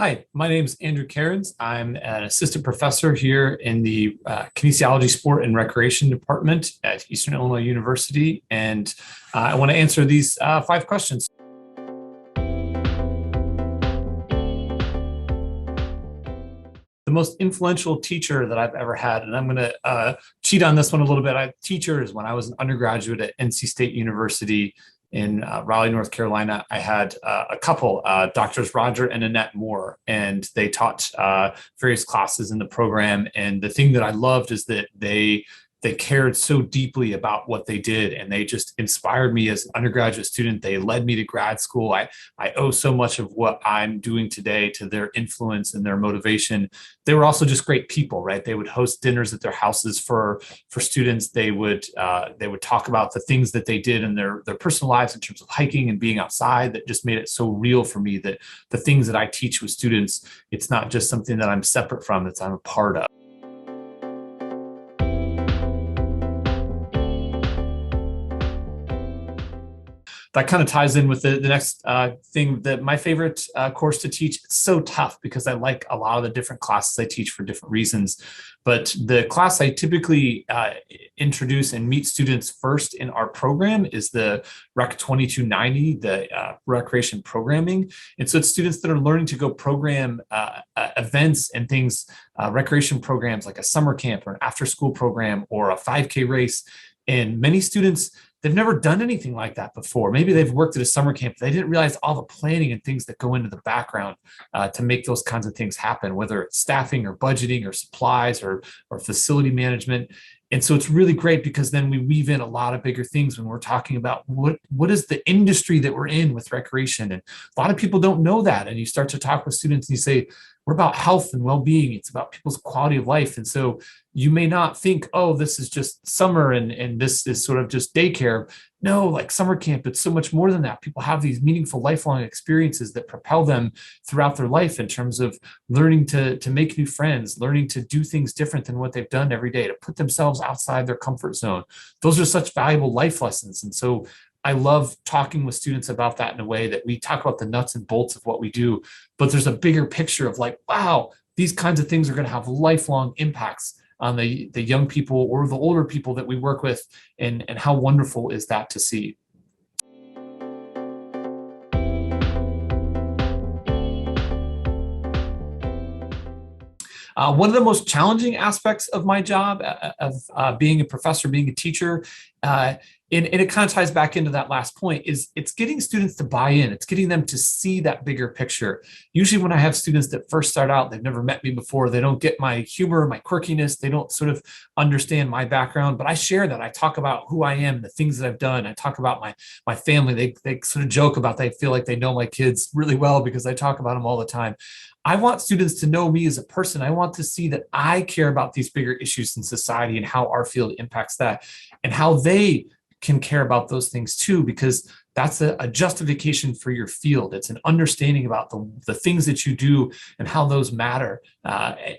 Hi, my name is Andrew Kerins. I'm an assistant professor here in the Kinesiology Sport and Recreation Department at Eastern Illinois University, and I want to answer these 5 questions. The most influential teacher that I've ever had, and I'm going to cheat on this one a little bit. Teachers, when I was an undergraduate at NC State University in Raleigh, North Carolina, I had a couple, Doctors Roger and Annette Moore, and they taught various classes in the program. And the thing that I loved is that they cared so deeply about what they did, and they just inspired me as an undergraduate student. They led me to grad school. I owe so much of what I'm doing today to their influence and their motivation. They were also just great people, right? They would host dinners at their houses for students. They would talk about the things that they did in their personal lives in terms of hiking and being outside. That just made it so real for me that the things that I teach with students, it's not just something that I'm separate from, it's I'm a part of. That kind of ties in with the next thing, that my favorite course to teach. It's so tough because I like a lot of the different classes I teach for different reasons. But the class I typically introduce and meet students first in our program is the Rec 2290, the recreation programming. And so it's students that are learning to go program events and things, recreation programs like a summer camp or an after school program or a 5K race. And many students, they've never done anything like that before. Maybe they've worked at a summer camp. They didn't realize all the planning and things that go into the background to make those kinds of things happen, whether it's staffing or budgeting or supplies or facility management. And so it's really great because then we weave in a lot of bigger things when we're talking about what is the industry that we're in with recreation. And a lot of people don't know that. And you start to talk with students and you say, we're about health and well-being. It's about people's quality of life. And so you may not think, oh, this is just summer and this is sort of just daycare. No, like summer camp, it's so much more than that. People have these meaningful lifelong experiences that propel them throughout their life in terms of learning to make new friends, learning to do things different than what they've done every day, to put themselves outside their comfort zone. Those are such valuable life lessons. And so I love talking with students about that in a way that we talk about the nuts and bolts of what we do, but there's a bigger picture of like, wow, these kinds of things are going to have lifelong impacts on the young people or the older people that we work with, and how wonderful is that to see. One of the most challenging aspects of my job of being a professor, being a teacher, and it kind of ties back into that last point, is it's getting students to buy in. It's getting them to see that bigger picture. Usually when I have students that first start out, they've never met me before, they don't get my humor, my quirkiness, they don't sort of understand my background, but I share that. I talk about who I am, the things that I've done. I talk about my family. They sort of joke about, they feel like they know my kids really well because I talk about them all the time. I want students to know me as a person. I want to see that I care about these bigger issues in society and how our field impacts that, and how they can care about those things too, because that's a justification for your field. It's an understanding about the things that you do and how those matter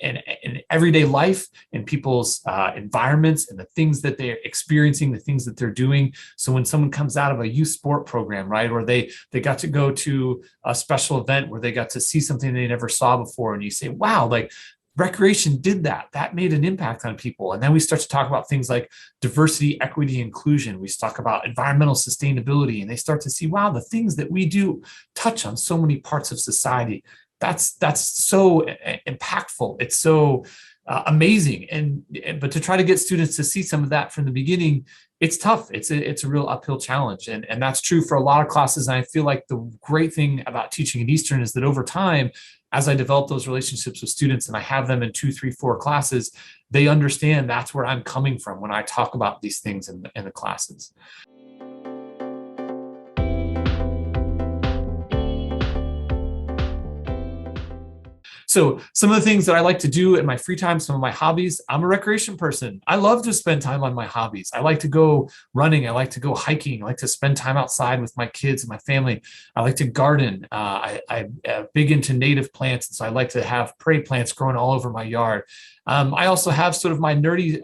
in everyday life, in people's environments, and the things that they're experiencing, the things that they're doing. So when someone comes out of a youth sport program, right, or they got to go to a special event where they got to see something they never saw before, and you say, wow, like, recreation did that made an impact on people. And then we start to talk about things like diversity, equity, inclusion. We talk about environmental sustainability, and they start to see, wow, the things that we do touch on so many parts of society. That's so impactful. It's so amazing. But to try to get students to see some of that from the beginning, it's tough. It's a real uphill challenge. And that's true for a lot of classes. And I feel like the great thing about teaching at Eastern is that over time, as I develop those relationships with students and I have them in 2, 3, 4 classes, they understand that's where I'm coming from when I talk about these things in the classes. So some of the things that I like to do in my free time, some of my hobbies, I'm a recreation person. I love to spend time on my hobbies. I like to go running. I like to go hiking. I like to spend time outside with my kids and my family. I like to garden. I'm big into native plants. So I like to have prairie plants growing all over my yard. I also have sort of my nerdy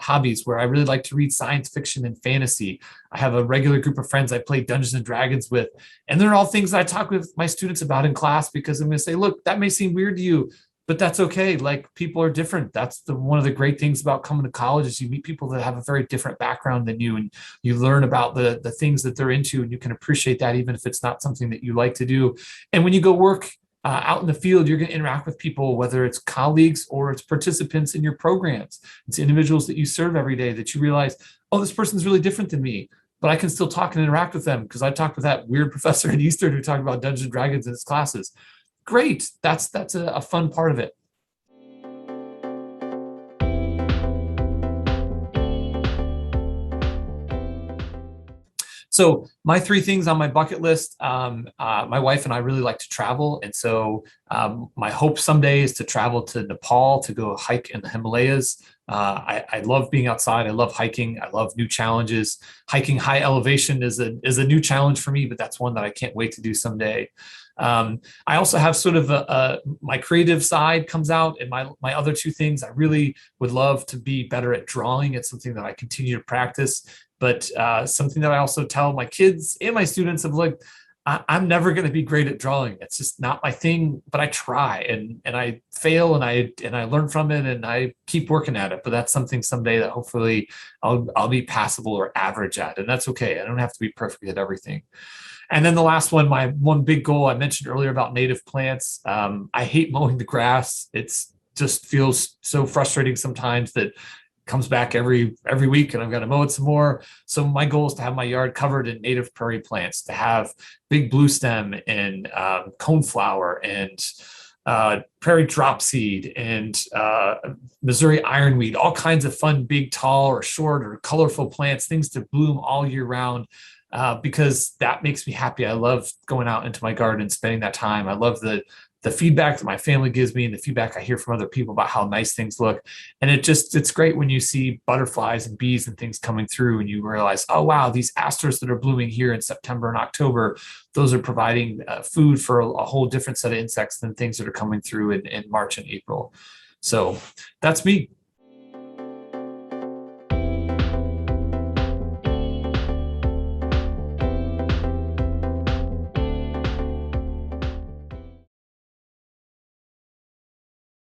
hobbies where I really like to read science fiction and fantasy. I have a regular group of friends I play Dungeons and Dragons with, and they're all things that I talk with my students about in class because I'm going to say, look, that may seem weird to you, but that's okay. Like people are different. That's one of the great things about coming to college is you meet people that have a very different background than you, and you learn about the things that they're into, and you can appreciate that even if it's not something that you like to do. And when you go work out in the field, you're going to interact with people, whether it's colleagues or it's participants in your programs. It's individuals that you serve every day that you realize, oh, this person's really different than me, but I can still talk and interact with them because I talked with that weird professor at Eastern who talked about Dungeons and Dragons in his classes. Great. That's a fun part of it. So my three things on my bucket list, my wife and I really like to travel. And so my hope someday is to travel to Nepal to go hike in the Himalayas. I love being outside. I love hiking. I love new challenges. Hiking high elevation is a new challenge for me, but that's one that I can't wait to do someday. I also have sort of my creative side comes out, and my other two things. I really would love to be better at drawing. It's something that I continue to practice, but something that I also tell my kids and my students of like, I'm never going to be great at drawing. It's just not my thing, but I try and I fail and I learn from it and I keep working at it. But that's something someday that hopefully I'll be passable or average at, and that's okay. I don't have to be perfect at everything. And then the last one, my one big goal I mentioned earlier about native plants. I hate mowing the grass. It's just feels so frustrating sometimes that comes back every week and I've got to mow it some more. So my goal is to have my yard covered in native prairie plants, to have big blue stem and coneflower and prairie dropseed and Missouri ironweed, all kinds of fun, big, tall or short or colorful plants, things to bloom all year round. Because that makes me happy. I love going out into my garden and spending that time. I love the feedback that my family gives me and the feedback I hear from other people about how nice things look. And it's great when you see butterflies and bees and things coming through and you realize, oh, wow, these asters that are blooming here in September and October, those are providing food for a whole different set of insects than things that are coming through in March and April. So that's me.